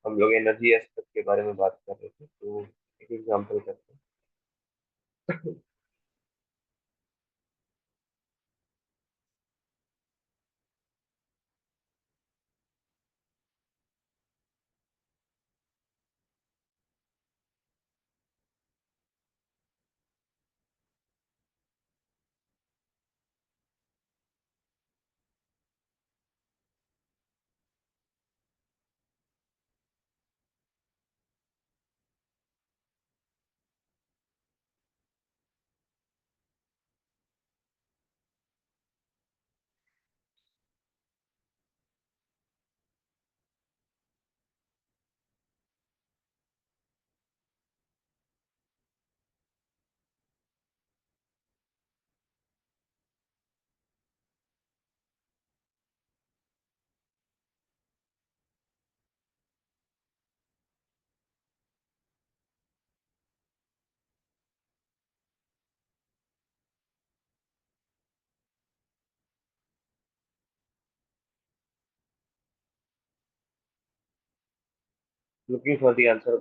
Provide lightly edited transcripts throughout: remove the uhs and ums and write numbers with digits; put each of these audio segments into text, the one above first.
हम लोग energy aspect के बारे में बात कर रहे थे, तो एक एग्जांपल करते हैं। Looking for the answer.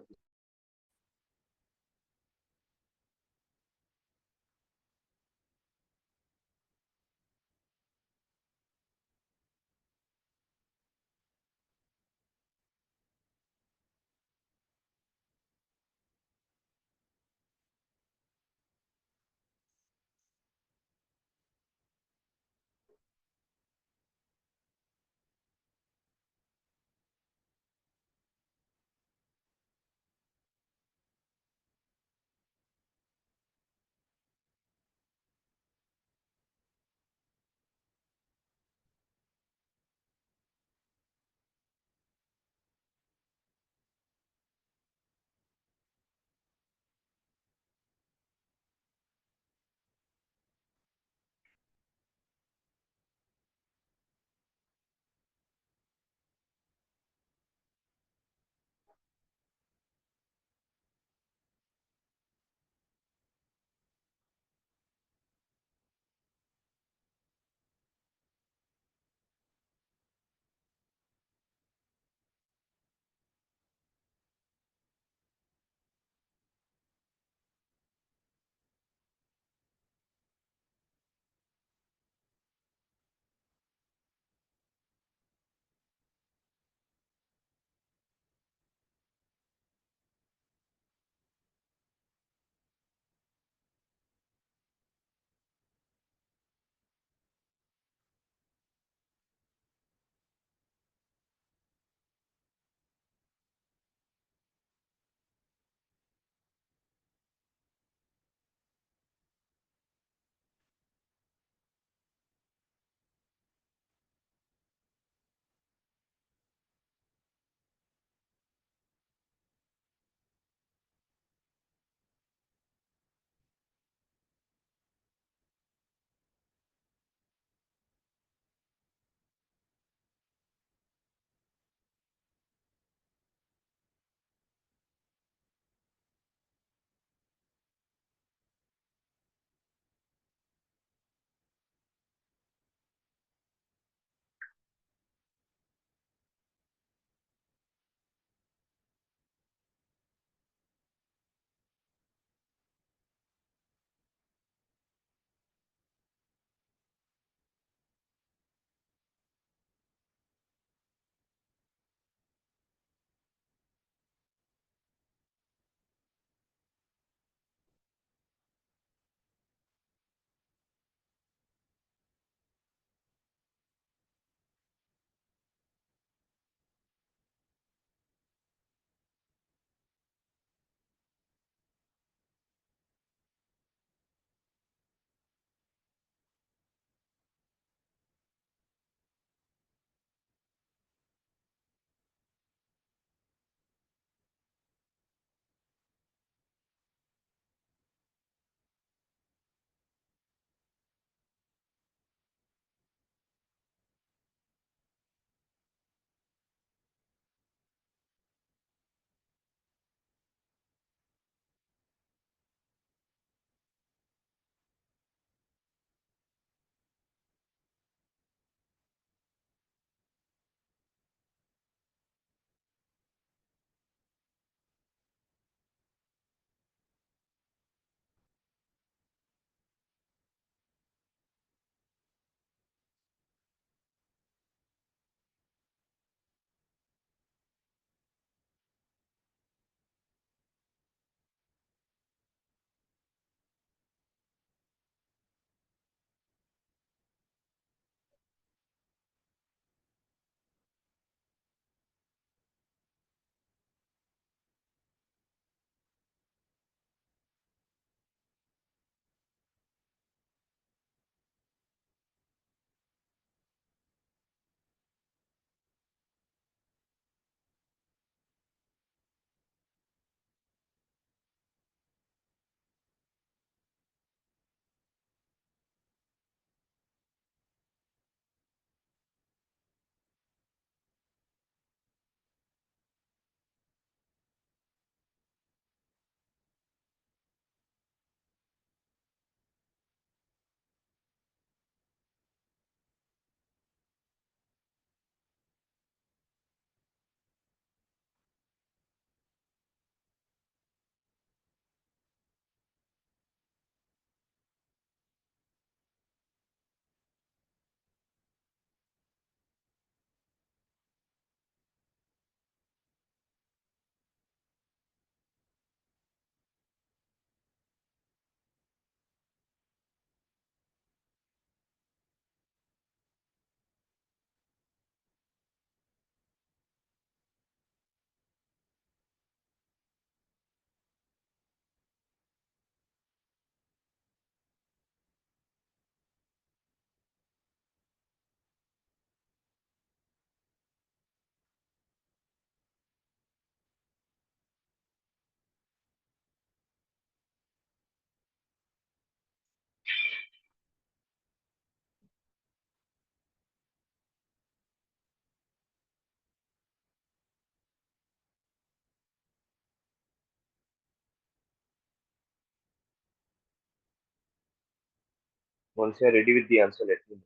Once you are ready with the answer, let me know.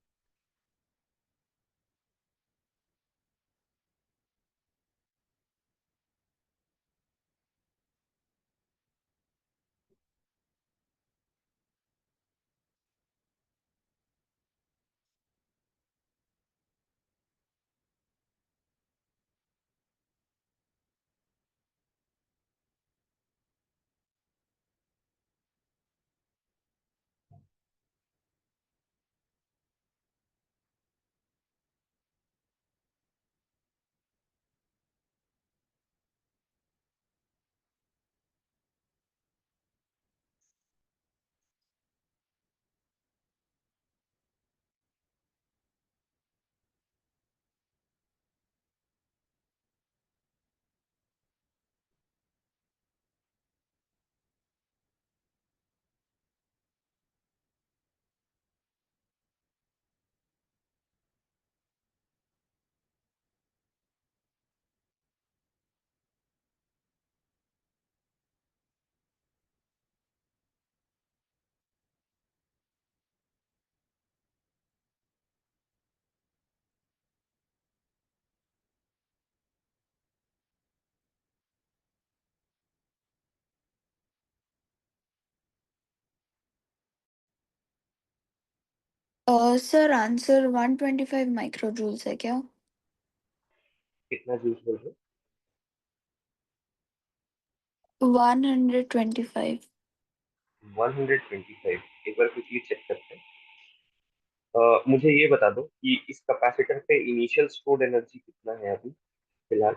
Sir answer 125 micro joules है क्या? कितना जूस बोल रहे 125। हो? 125। एक बार क्विकली चेक करते हैं। मुझे ये बता दो कि इस कैपेसिटर पे इनिशियल स्टोर्ड एनर्जी कितना है अभी फिलहाल।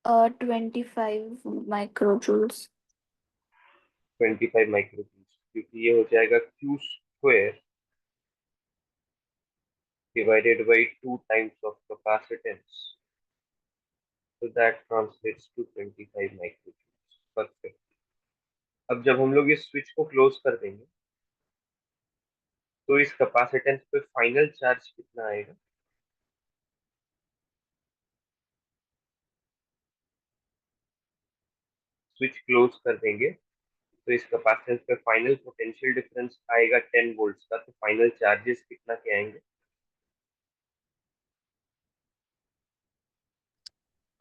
25 माइक्रो जूल्स। 25 माइक्रो जूल्स, क्योंकि ये हो जाएगा Q square divided by 2 times of capacitance. So that translates to 25 microjoules. Perfect. अब जब हम लोग इस स्विच को क्लोज कर देंगे तो इस कैपेसिटेंस पे फाइनल चार्ज कितना आएगा? स्विच क्लोज कर देंगे तो इस कैपेसिटेंस पे फाइनल पोटेंशियल डिफरेंस आएगा 10 वोल्ट्स का, तो फाइनल चार्जेस कितना के आएंगे?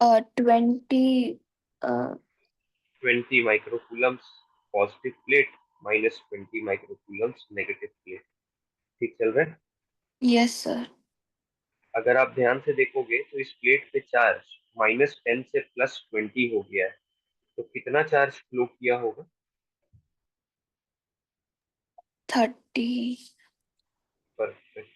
20। 20 माइक्रोकूलम्स पॉजिटिव प्लेट, -20 माइक्रोकूलम्स नेगेटिव प्लेट। ठीक चल रहा है? Yes sir. अगर आप ध्यान से देखोगे तो इस प्लेट पे चार्ज -10 से +20 हो गया है, तो कितना चार्ज फ्लो किया होगा? 30। परफेक्ट।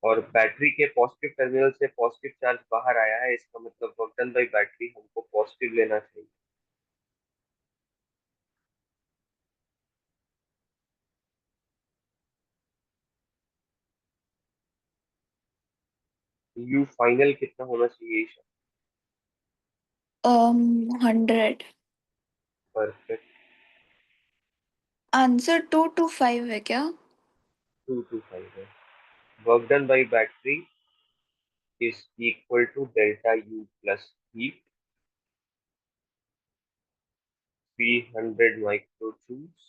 और बैटरी के पॉजिटिव टर्मिनल से पॉजिटिव चार्ज बाहर आया है, इसका मतलब वर्क डन बाई बैटरी हमको पॉजिटिव लेना चाहिए। यू फाइनल कितना होना चाहिए ईशा? 100। परफेक्ट। आंसर 225 है क्या? 225 है। Work done by battery is equal to delta U plus heat, 300 micro joules.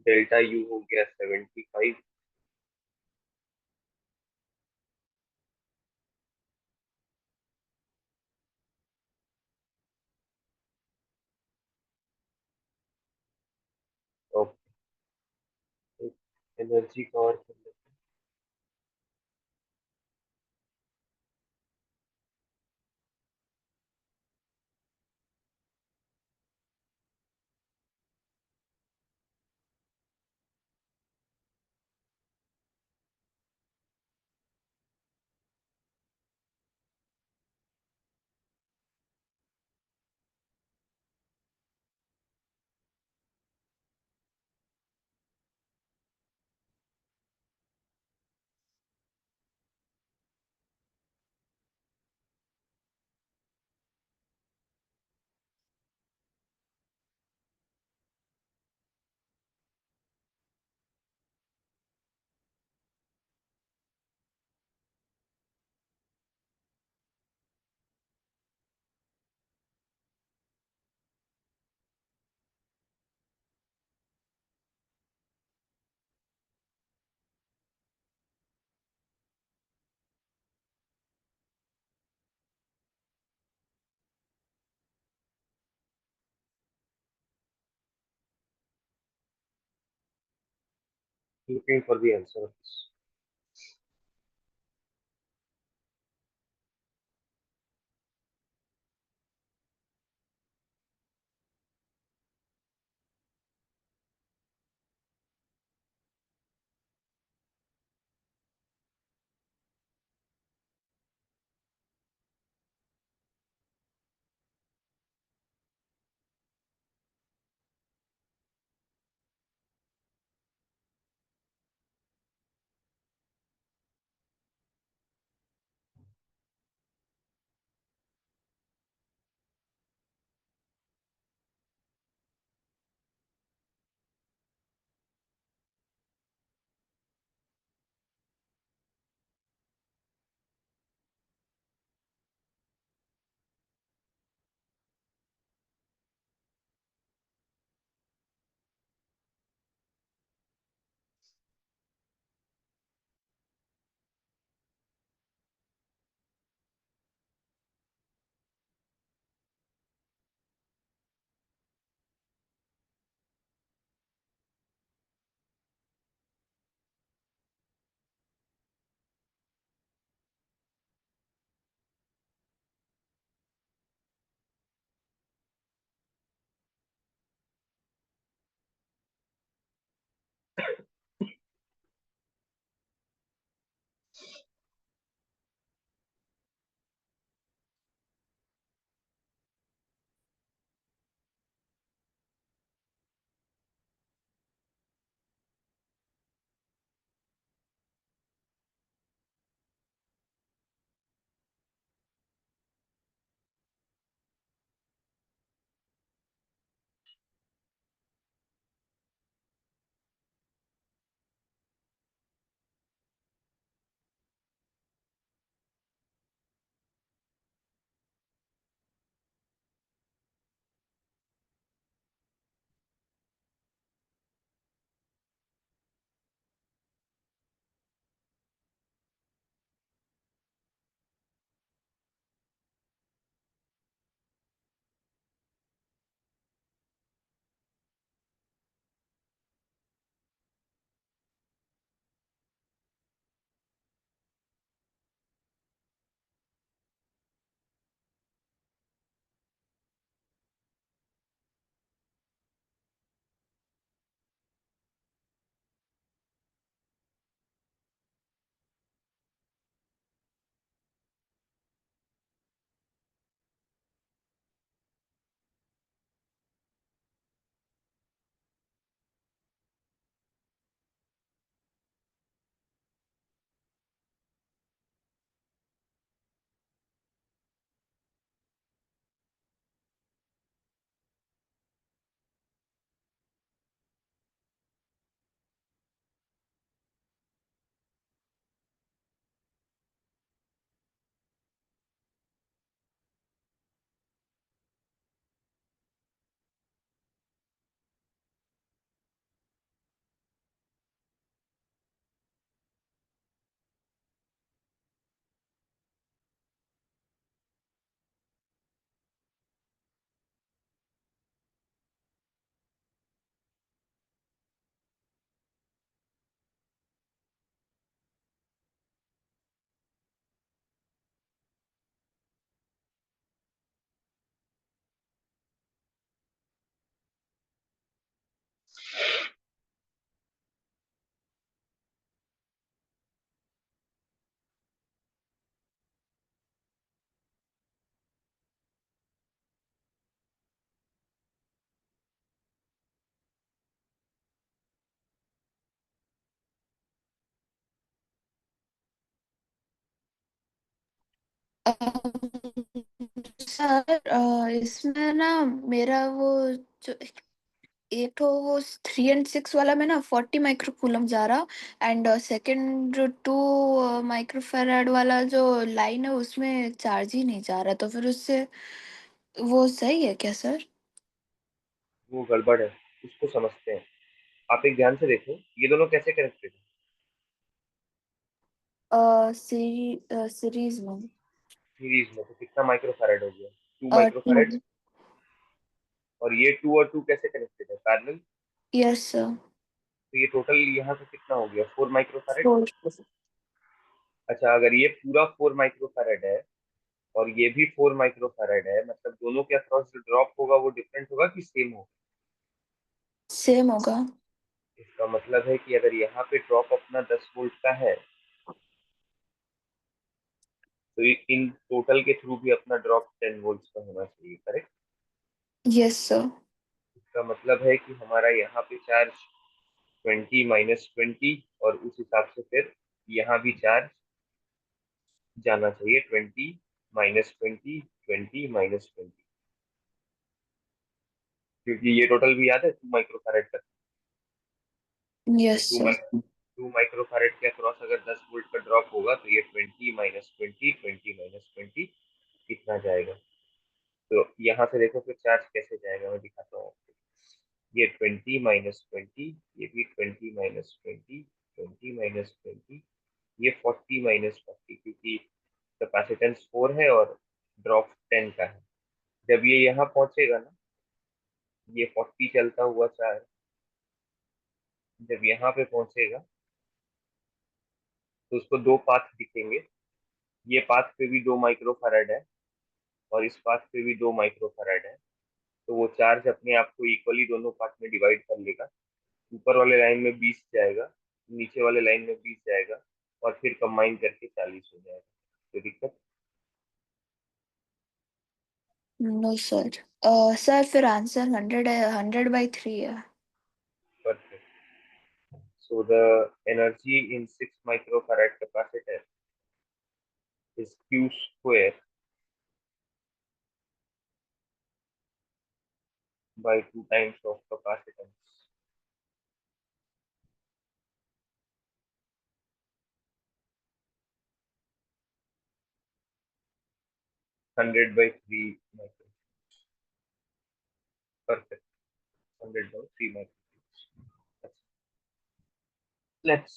Delta U हो गया 75। एनर्जी का और कर लेते हैं। Looking for the answer of this. Sir इसमें ना मेरा वो जो एक तो वो 3 and 6 वाला में ना 40 माइक्रो कूलम जा रहा। एंड सेकंड जो 2 माइक्रोफेराड वाला जो लाइन है उसमें चार्ज ही नहीं जा रहा, तो फिर उससे वो सही है क्या सर? वो गड़बड़ है, उसको समझते हैं। आप एक ध्यान से देखो, ये दोनों कैसे कनेक्टेड है। सीरीज में। सीरीज में तो कितना माइक्रोफैराड हो गया? 2 माइक्रोफैराड। 2। और ये 2 और 2 कैसे कनेक्टेड है? पैरेलल। Yes sir. तो ये टोटल यहाँ पे कितना हो गया, 4 माइक्रोफैरेड। 4। अच्छा, अगर ये पूरा 4 माइक्रोफैरेड है और ये भी 4 माइक्रोफैरेड है, मतलब दोनों के अक्रॉस जो ड्रॉप होगा वो डिफरेंट होगा कि सेम होगा? सेम होगा। इसका मतलब है कि अगर यहाँ पे ड्रॉप अपना 10 वोल्ट का है, तो इन टोटल के थ्रू भी अपना ड्रॉप 10 वोल्ट का होना चाहिए, करेक्ट? Yes sir. इसका मतलब है कि हमारा यहाँ पे चार्ज 20 - 20, और उस हिसाब से फिर यहाँ भी चार्ज जाना चाहिए 20 - 20, 20 - 20, क्योंकि ये टोटल भी याद है 2 माइक्रोफैरेड का। तो यस सर। 2 माइक्रोफैरेड के अक्रॉस अगर 10 वोल्ट का ड्रॉप होगा, तो ये 20 - 20, 20 - 20 कितना जाएगा? तो यहाँ से देखो फिर चार्ज कैसे जाएगा, मैं दिखाता हूँ आपको। ये 20 - 20, ये भी 20 - 20, 20 - 20, ये 40 - 40, क्योंकि कैपेसिटेंस 4 है और ड्रॉप 10 का है। जब ये यहाँ पहुंचेगा ना, ये 40 चलता हुआ चार्ज जब यहाँ पे पहुंचेगा, तो उसको दो पाथ दिखेंगे। ये पाथ पे भी 2 माइक्रोफैरेड है और इस पाथ पे भी 2 माइक्रोफैरेड है। तो वो चार्ज अपने आप को इक्वली दोनों पार्ट में डिवाइड कर लेगा। ऊपर वाले लाइन में 20 जाएगा, नीचे वाले लाइन में 20 जाएगा, और फिर कंबाइन करके 40 हो जाएगा। तो दिक्कत? No sir. सर फिर आंसर 100 है, 100/3 है। Perfect. So the energy in 6 microfarad capacitor is Q square by 2 times of capacitance. 100/3 micro. Perfect. 100/3 micro. Let's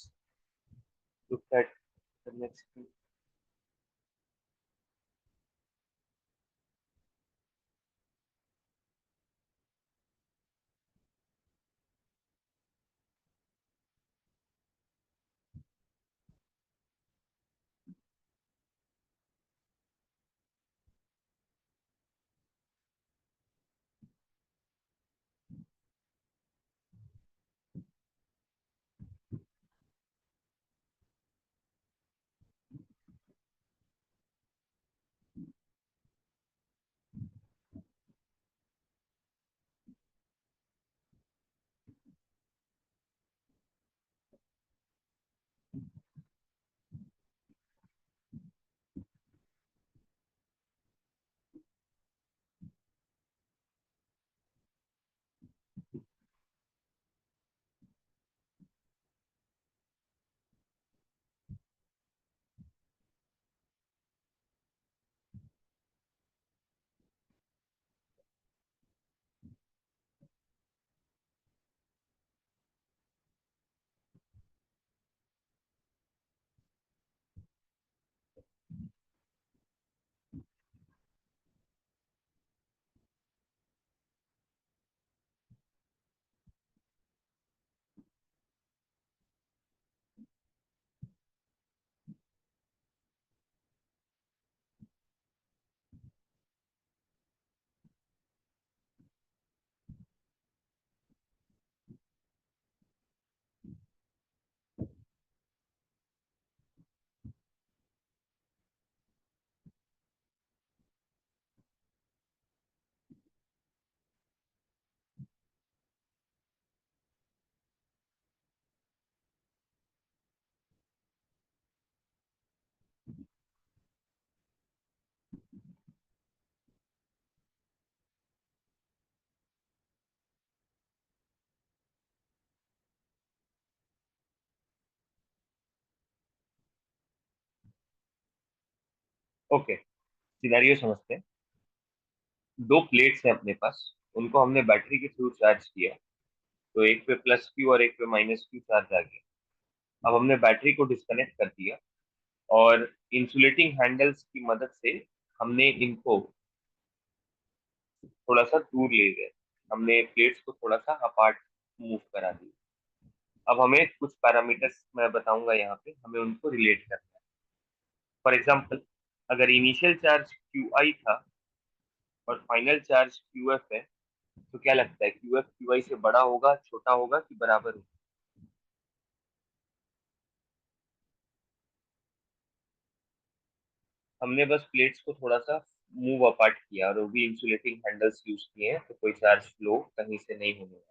look at the next thing. Okay, scenario समझते हैं। दो प्लेट्स हैं अपने पास, उनको हमने बैटरी के थ्रू चार्ज किया। तो एक पे प्लस क्यू और एक पे माइनस क्यू चार्ज आ गया। अब हमने बैटरी को डिस्कनेक्ट कर दिया और इंसुलेटिंग हैंडल्स की मदद से हमने इनको थोड़ा सा दूर ले गए। हमने प्लेट्स को थोड़ा सा अपार्ट मूव करा दिया। अब हमें कुछ पैरामीटर्स मैं बताऊंगा यहाँ पे, हमें उनको रिलेट करना है। फॉर एग्जाम्पल, अगर इनिशियल चार्ज क्यू आई था और फाइनल चार्ज क्यू एफ है, तो क्या लगता है क्यू एफ क्यू आई से बड़ा होगा, छोटा होगा कि बराबर होगा? हमने बस प्लेट्स को थोड़ा सा मूव अपार्ट किया और वो भी इंसुलेटिंग हैंडल्स यूज किए हैं, तो कोई चार्ज फ्लो कहीं से नहीं होने वाला।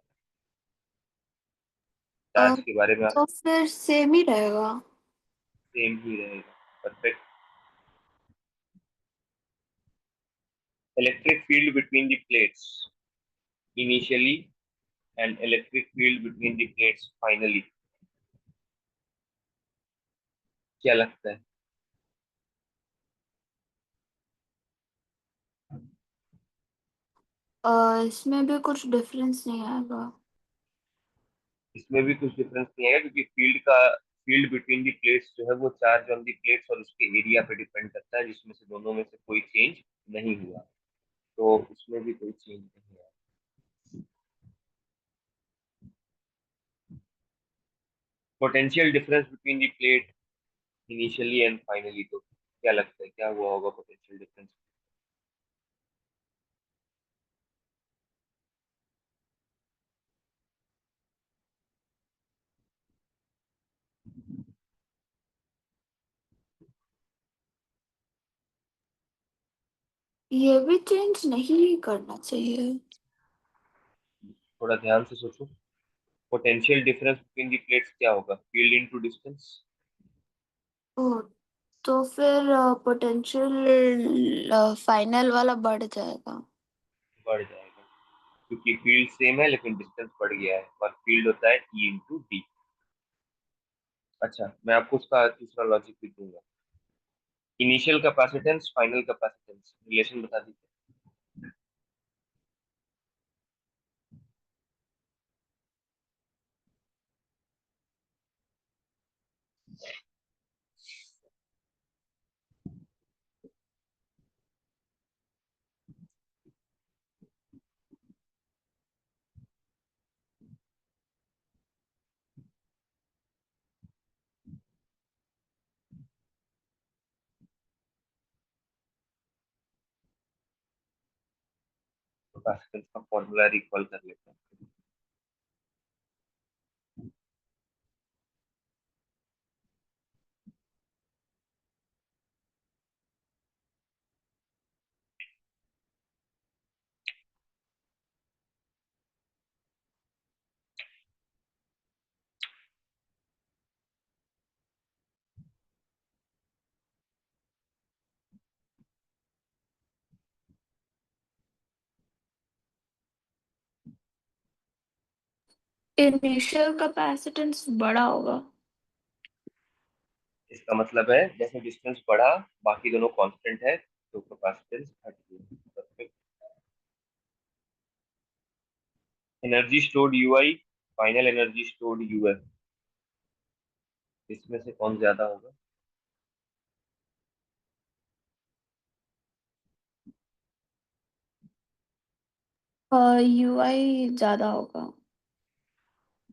अ, चार्ज के बारे में तो फिर सेम ही रहेगा। सेम ही रहेगा। Perfect. Electric field between the plates initially and electric field between the plates finally, क्या लगता है? इसमें भी कुछ डिफरेंस नहीं आएगा। इसमें भी कुछ डिफरेंस नहीं है, क्योंकि फील्ड बिटवीन दी प्लेट्स जो है वो चार्ज ऑन दी प्लेट्स और उसके एरिया पे डिपेंड करता है, जिसमें से दोनों में से कोई चेंज नहीं हुआ, तो उसमें भी कोई चेंज नहीं है। Potential difference between the plate initially and finally, तो क्या लगता है क्या हुआ होगा पोटेंशियल डिफरेंस? ये भी चेंज नहीं करना चाहिए। थोड़ा ध्यान से सोचो। Potential difference between the plates क्या होगा? Field into distance. ओ, तो फिर पोटेंशियल फाइनल वाला बढ़ जाएगा। बढ़ जाएगा, क्योंकि फील्ड सेम है लेकिन डिस्टेंस बढ़ गया है, और फील्ड होता है ई इंटू डी। अच्छा, मैं आपको उसका दूसरा लॉजिक भी दूंगा। Initial capacitance final capacitance relation बता दीजिए। कैपेसिटेंस का फॉर्मूला रिकॉल कर लेते हैं। इनिशियल कैपेसिटेंस बड़ा होगा। इसका मतलब है जैसे डिस्टेंस बढ़ा, बाकी दोनों कांस्टेंट है, तो कैपेसिटेंस घट गई। Energy stored you I, final energy stored U F, इसमें से कौन ज्यादा होगा? यू आई ज्यादा होगा।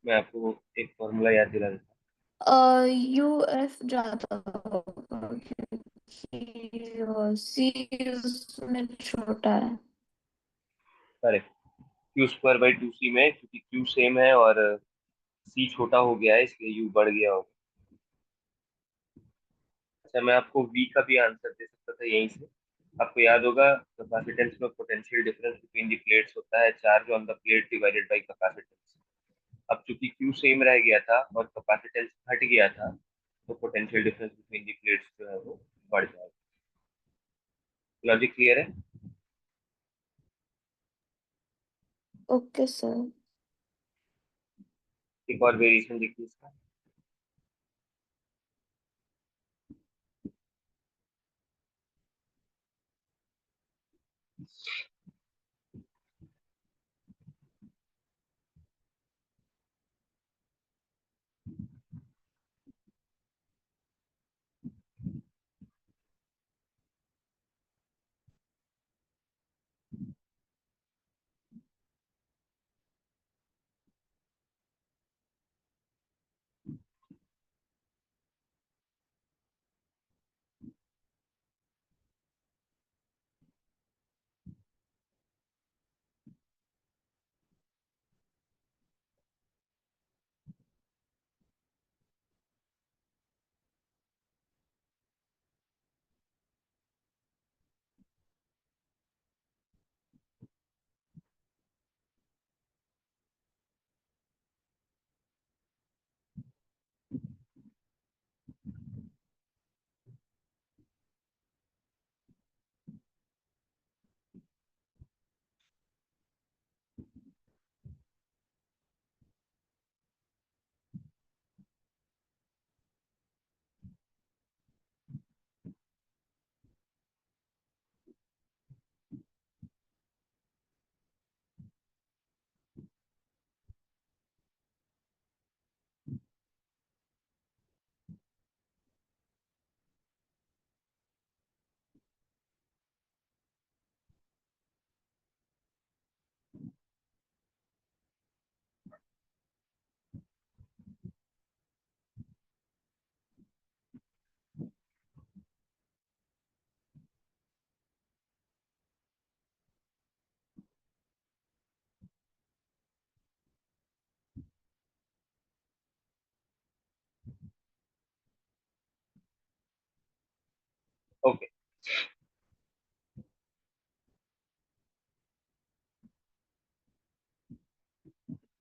मैं आपको एक फॉर्मूला याद दिला देता यू एफ ज्यादा होगा क्योंकि सी उसमें छोटा है। हूँ। Correct. Q square by two C में, क्योंकि क्यू सेम है और सी छोटा हो गया है, इसलिए यू बढ़ गया होगा। अच्छा, मैं आपको वी का भी आंसर दे सकता था यहीं से। आपको याद होगा कैपेसिटेंस में potential difference between the plates होता है charge on the plate divided by capacitance. अब चूंकि क्यू सेम रह गया था और कैपेसिटेंस घट गया था, तो potential difference between the plates जो है वो बढ़ जाएगा। लॉजिक क्लियर है? Okay sir. एक और वेरिएशन देखिए इसका।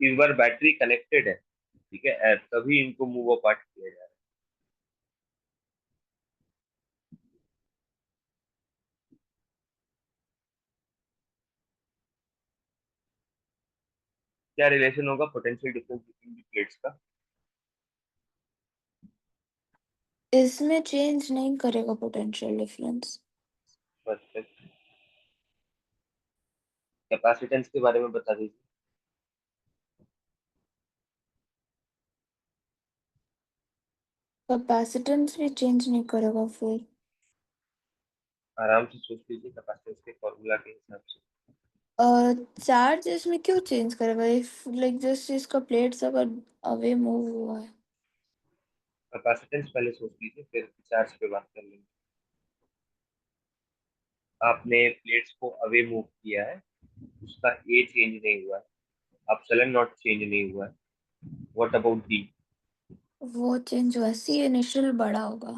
इस बार बैटरी कनेक्टेड है, ठीक है, तभी इनको मूव अपार्ट किया जा रहा है। क्या रिलेशन होगा potential difference between the plates का? इसमें चेंज नहीं करेगा पोटेंशियल डिफरेंस। परफेक्ट। कैपेसिटेंस के बारे में बता दीजिए। कैपेसिटेंस भी चेंज नहीं करेगा फिर। आराम से सोच लीजिए कैपेसिटेंस के फॉर्मूला के हिसाब से। चार्ज इसमें क्यों चेंज करेगा, इफ लाइक जस्ट इसका प्लेट्स अगर अवे मूव हुआ है। कैपेसिटेंस पहले सोच लीजिए, फिर चार्ज पे बात कर लेंगे। आपने प्लेट्स को अवे मूव किया है, उसका ए चेंज नहीं हुआ है, अपसिलन नॉट चेंज नहीं हुआ है। What about D? वो चेंज हुआ, सी इनिशियल बड़ा होगा।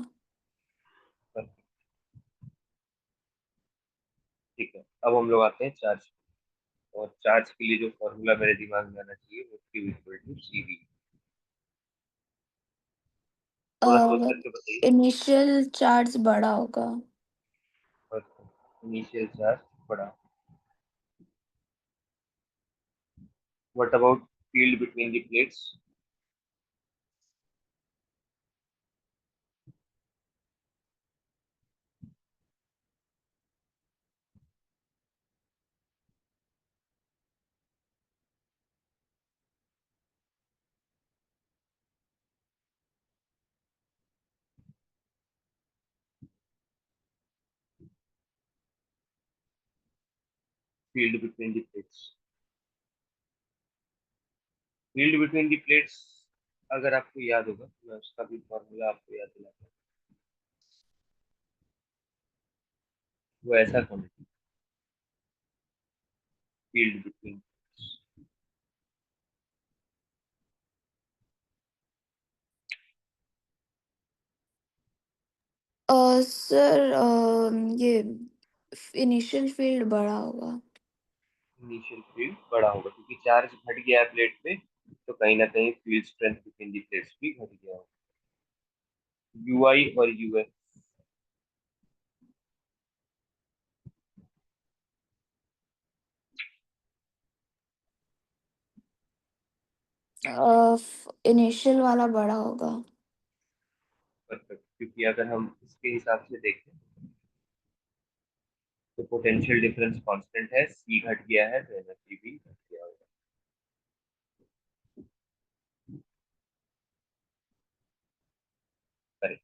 ठीक है, अब हम लोग आते हैं चार्ज। और चार्ज के लिए जो फॉर्मूला मेरे दिमाग में आना चाहिए वो Q equal to C V. थोड़ा सोच करके बताइए। इनिशियल चार्ज बड़ा होगा। और इनिशियल चार्ज बड़ा। What about field between the plates? Field between the plates. Field between the plates, अगर आपको याद होगा तो मैं उसका भी फॉर्मूला आपको याद दिलाता हूँ। वो ऐसा कौन है? Field between. सर ये इनिशियल फील्ड बड़ा होगा। इनिशियल फील्ड बड़ा होगा क्योंकि चार्ज घट गया है प्लेट पे, तो कहीं ना कहीं field strength between the plates भी घट गया होगा। यू आई और यू एफ। इनिशियल वाला बड़ा होगा। परफेक्ट, क्योंकि अगर हम इसके हिसाब से देखें तो पोटेंशियल डिफरेंस कांस्टेंट है, सी घट गया है तो एनर्जी भी घट गया होगा। Correct.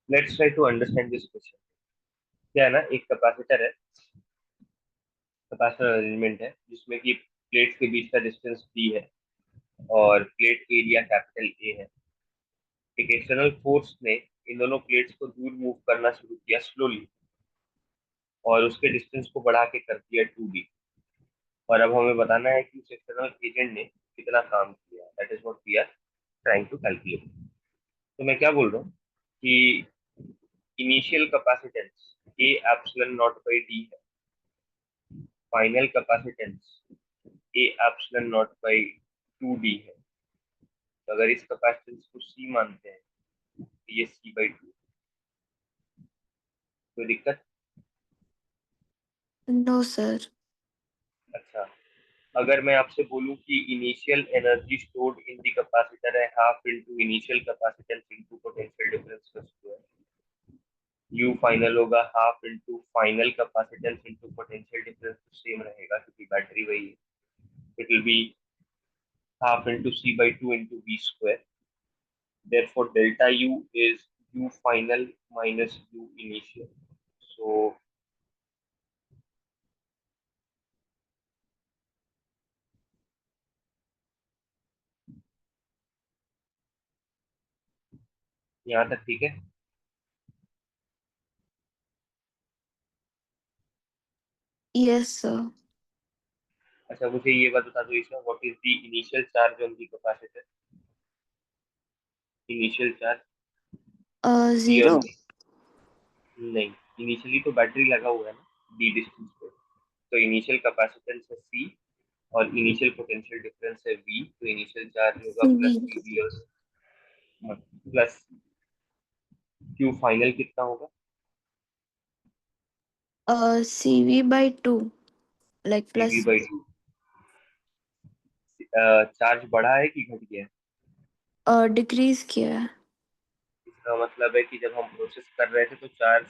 Let's try to understand this question. क्या है ना, एक कैपेसिटर है, कैपेसिटर अरेंजमेंट है जिसमें कि प्लेट्स के बीच का डिस्टेंस d है और प्लेट एरिया कैपिटल ए है। एक एक्सटर्नल फोर्स ने इन दोनों प्लेट्स को दूर मूव करना शुरू किया स्लोली, और उसके डिस्टेंस को बढ़ा के कर दिया 2d। और अब हमें बताना है कि उस एक्सटर्नल एजेंट ने कितना काम किया। That is what we are trying to calculate. तो मैं क्या बोल रहा हूँ कि initial capacitance A epsilon not by D है, final capacitance A epsilon not by 2d है। तो अगर इस कैपेसिटेंस को c मानते हैं तो ये c/2। कोई दिक्कत? No sir. अच्छा, अगर मैं आपसे बोलूं कि initial energy stored in the capacitor है half into initial capacitance into potential difference का स्क्वायर, यू फाइनल होगा half into final capacitance into potential difference, तो सेम रहेगा क्योंकि बैटरी वही है। It will be half into c/2 into v square. Therefore, delta U is U final minus U initial. So यहाँ तक ठीक है? Yes sir. अच्छा, मुझे ये बात बता दो इसमें, what is the initial charge on the capacitor? Initial charge D और जीरो। वी? नहीं, इनिशियली तो बैटरी लगा हुआ है ना डी डिस्टेंस पे। तो इनिशियल कैपेसिटेंस है सी और इनिशियल पोटेंशियल डिफरेंस है वी, तो इनिशियल चार्ज होगा सीवी। प्लस सी वी और प्लस क्यू फाइनल कितना होगा? CV/2, like C V plus. By two. Charge बढ़ा है कि घट गया है? डिक्रीज किया है। इसका मतलब है कि जब हम प्रोसेस कर रहे थे तो चार्ज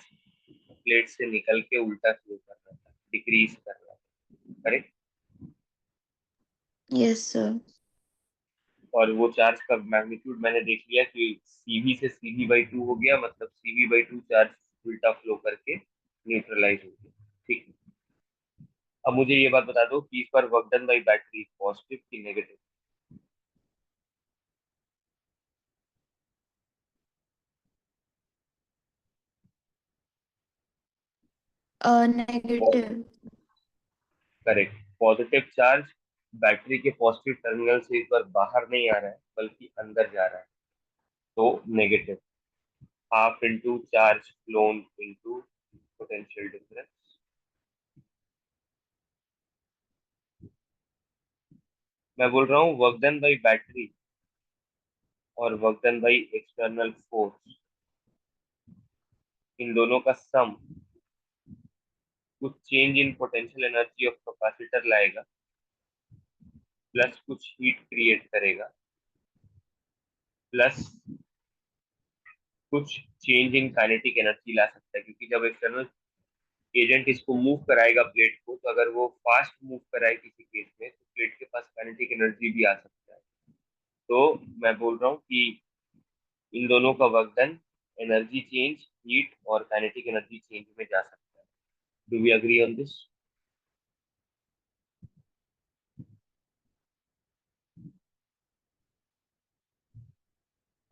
प्लेट से निकल के उल्टा फ्लो कर रहा था, डिक्रीज कर रहा था, करेक्ट? Yes sir. और वो चार्ज का मैग्नीट्यूड मैंने देख लिया कि सीवी से cv/2 हो गया, मतलब cv/2 चार्ज उल्टा फ्लो करके न्यूट्रलाइज हो गया। ठीक है, अब मुझे ये बात बता दो कि इस पर work done by battery positive की negative? Negative. Correct, positive charge battery के पॉजिटिव टर्मिनल से इस बार बाहर नहीं आ रहा है बल्कि अंदर जा रहा है, तो negative. Half into charge flown into potential difference. मैं बोल रहा हूँ वर्क डन बाई बैटरी और work done by external force, इन दोनों का सम कुछ change in potential energy of capacitor लाएगा, प्लस कुछ हीट क्रिएट करेगा, प्लस कुछ चेंज इन काइनेटिक एनर्जी ला सकता है, क्योंकि जब एक्सटर्नल एजेंट इसको मूव कराएगा प्लेट को, तो अगर वो फास्ट मूव कराए किसी केस में तो प्लेट के पास काइनेटिक एनर्जी भी आ सकता है। तो मैं बोल रहा हूँ कि इन दोनों का work done energy change, heat और काइनेटिक एनर्जी चेंज में जा सकता है। Do we agree on this?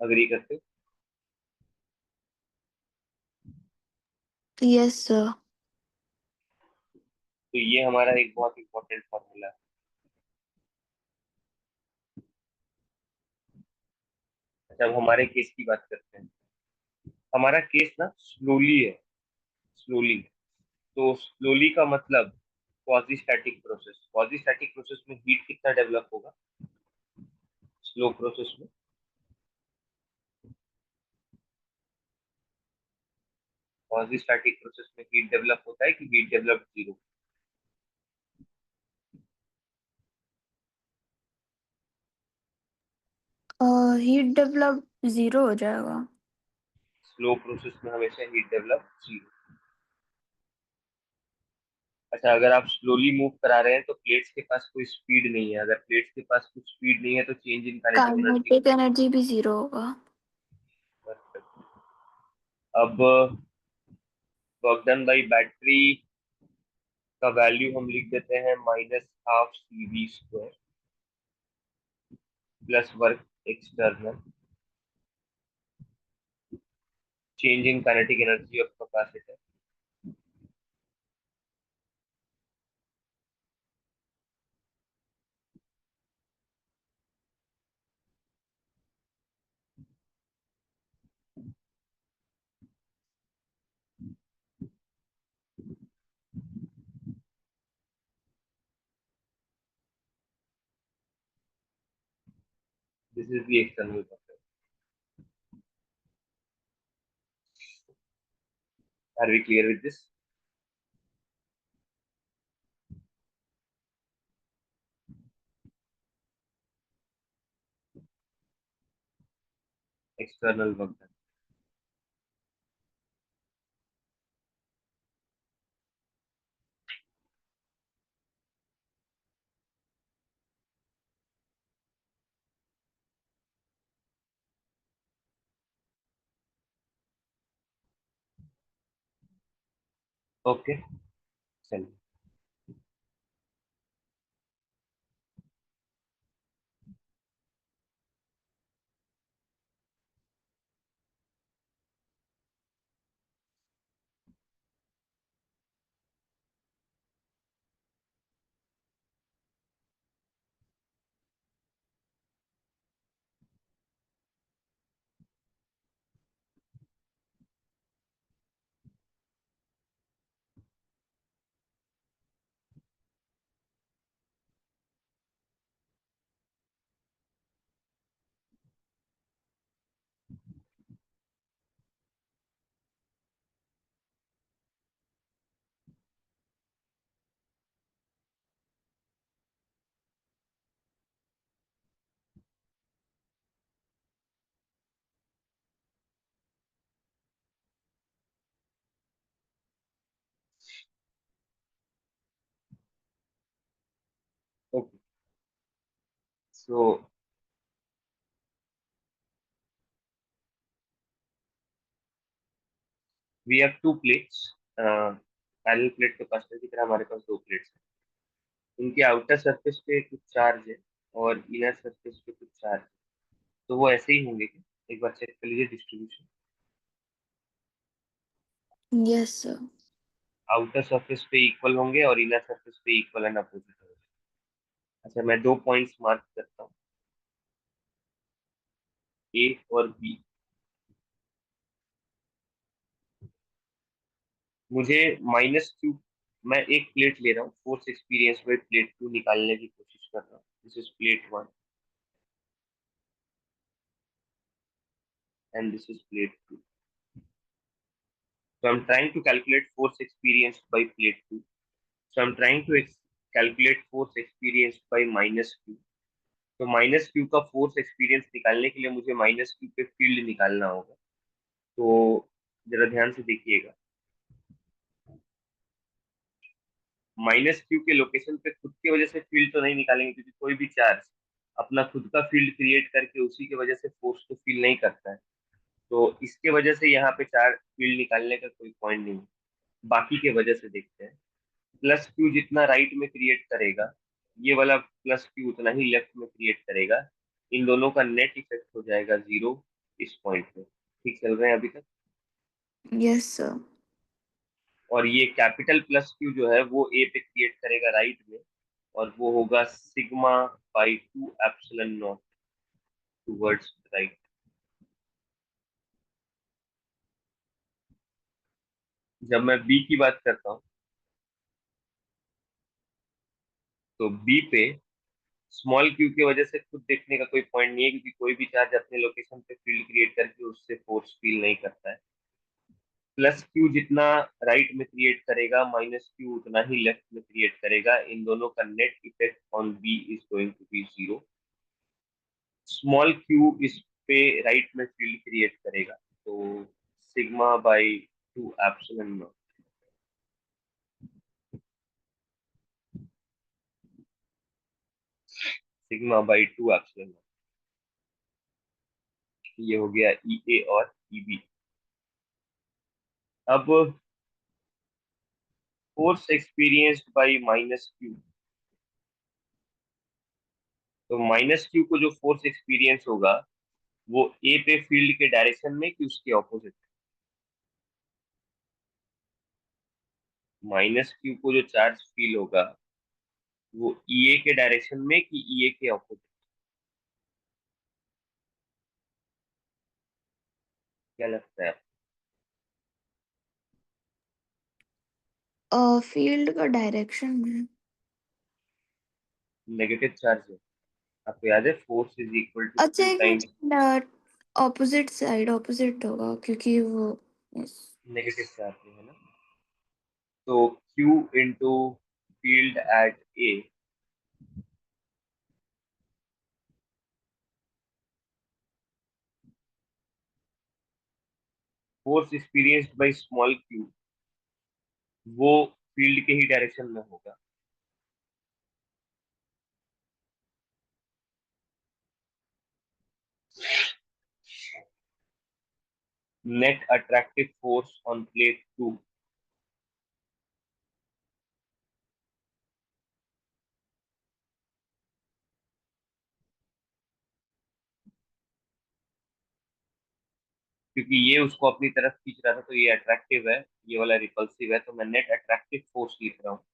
Agree करते हो? Yes sir. तो ये हमारा एक बहुत इंपॉर्टेंट फॉर्मूला है। अच्छा, अब हमारे केस की बात करते हैं। हमारा केस ना स्लोली है, स्लोली। तो स्लोली का मतलब quasi static process. Quasi static process में हीट कितना डेवलप होगा स्लो प्रोसेस में? क्वाजी स्टैटिक प्रोसेस में हीट डेवलप होता है कि heat develop zero? Heat develop zero हो जाएगा। स्लो प्रोसेस में हमेशा हीट डेवलप जीरो। अच्छा, अगर आप स्लोली मूव करा रहे हैं तो प्लेट्स के पास कोई स्पीड नहीं है। अगर प्लेट्स के पास कुछ स्पीड नहीं है तो change in kinetic energy kinetic energy भी जीरो होगा। अब वर्क डन बाई बैटरी का वैल्यू हम लिख देते हैं -12 CV² plus work external change in kinetic energy of capacitor. This is the external buffer. Are we clear with this? External buffer. Okay, चलिए। Okay, so we have two plates. Parallel plate capacitor की तरह हमारे पास दो plates हैं। उनके outer surface पे कुछ charge है और इनर सरफेस पे कुछ चार्ज है। तो वो ऐसे ही होंगे क्या? एक बार चेक कर लीजिए distribution. Yes sir. Outer surface पे इक्वल होंगे और इनर सरफेस पे इक्वल एंड अपोजिट होंगे। अच्छा, मैं दो पॉइंट्स मार्क करता हूँ, ए और बी। मुझे -Q, मैं एक प्लेट ले रहा हूँ, फोर्स एक्सपीरियंस बाई प्लेट 2 निकालने की कोशिश कर रहा हूँ। This is plate 1 and this is plate 2। So I'm trying to calculate force experienced by plate 2. So I'm trying to calculate force experienced by -Q. तो -Q का फोर्स एक्सपीरियंस निकालने के लिए मुझे -Q पे फील्ड निकालना होगा। तो जरा ध्यान से देखिएगा, -Q के लोकेशन पे खुद की वजह से फील्ड तो नहीं निकालेंगे, क्योंकि कोई भी चार्ज अपना खुद का फील्ड क्रिएट करके उसी की वजह से फोर्स को फील नहीं करता है। तो इसके वजह से यहाँ पे चार फील्ड निकालने का कोई पॉइंट नहीं है। बाकी के वजह से देखते हैं। +Q जितना राइट में क्रिएट करेगा, ये वाला +Q उतना ही लेफ्ट में क्रिएट करेगा। इन दोनों का नेट इफेक्ट हो जाएगा 0 इस पॉइंट पे। ठीक चल रहे हैं अभी तक? Yes sir. और ये कैपिटल +Q जो है वो ए पे क्रिएट करेगा राइट में, और वो होगा σ/2 ε0 टूवर्ड्स राइट। जब मैं बी की बात करता हूँ, तो बी पे स्मॉल q की वजह से खुद देखने का कोई पॉइंट नहीं है, क्योंकि कोई भी चार्ज अपने लोकेशन पे फील्ड क्रिएट करके उससे फोर्स फील नहीं करता है। +Q जितना राइट में क्रिएट करेगा, -Q उतना ही लेफ्ट में क्रिएट करेगा। इन दोनों का net effect on B is going to be 0। Small q इस पे राइट में फील्ड क्रिएट करेगा, तो σ/2 ε0। σ/2 ε0, ये हो गया ई ए और ई बी। अब force experienced bye minus Q, तो माइनस क्यू को जो फोर्स एक्सपीरियंस होगा वो ए पे फील्ड के डायरेक्शन में कि उसके ऑपोजिट। माइनस क्यू को जो चार्ज फील होगा वो ईए के डायरेक्शन में कि ईए के ऑपोजिट। क्या लगता है? फील्ड का डायरेक्शन में। नेगेटिव चार्ज है। आपको याद है फोर्स इज इक्वल टू अच्छा, क्यू एक times minute, opposite side opposite होगा क्योंकि वो yes। नेगेटिव चार्ज है ना। तो Q into field at A, force experienced by small Q, वो फील्ड के ही डायरेक्शन में होगा। Net attractive force on plate two, क्योंकि ये उसको अपनी तरफ खींच रहा था तो ये अट्रैक्टिव है, ये वाला रिपल्सिव है, तो मैं नेट अट्रैक्टिव फोर्स लिख रहा हूँ।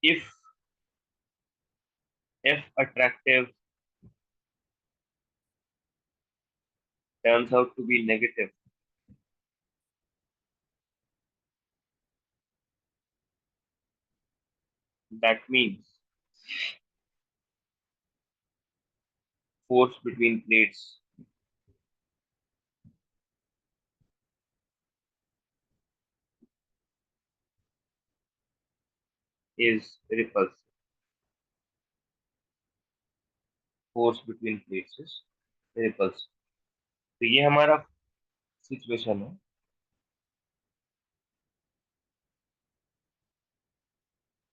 If F attractive turns out to be negative, that means force between plates is repulsive. Force between plates is repulsive. तो ये हमारा सिचुएशन है।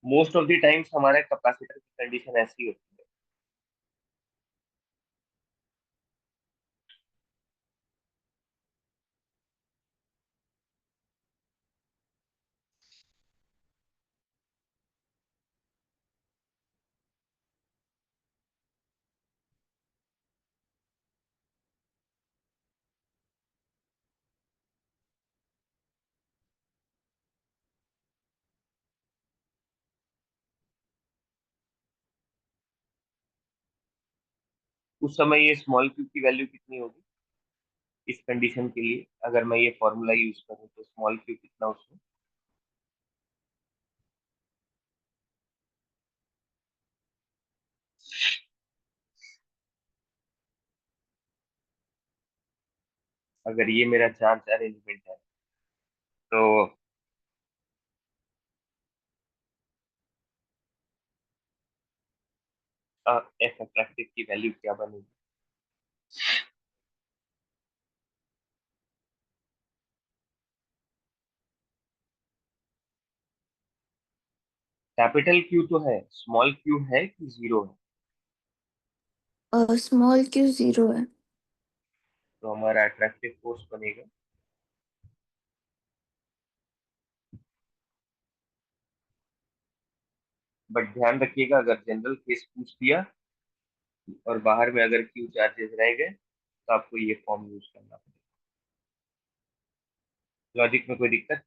मोस्ट ऑफ द टाइम्स हमारे कैपेसिटर की कंडीशन ऐसी होती है। उस समय ये स्मॉल क्यू की वैल्यू कितनी होगी इस कंडीशन के लिए? अगर मैं ये फॉर्मूला यूज करूँ तो स्मॉल क्यू कितना उसमें? अगर ये मेरा चार्ज अरेंजमेंट है तो एफ अट्रैक्टिव की वैल्यू क्या बनेगी? कैपिटल क्यू तो है, स्मॉल क्यू है कि जीरो है? स्मॉल क्यू जीरो है। तो हमारा अट्रैक्टिव फोर्स बनेगा बट ध्यान रखिएगा अगर जनरल केस पूछ दिया और बाहर में अगर क्यू चार्जेस रह गए तो आपको ये फॉर्म यूज करना पड़ेगा। लॉजिक में कोई दिक्कत?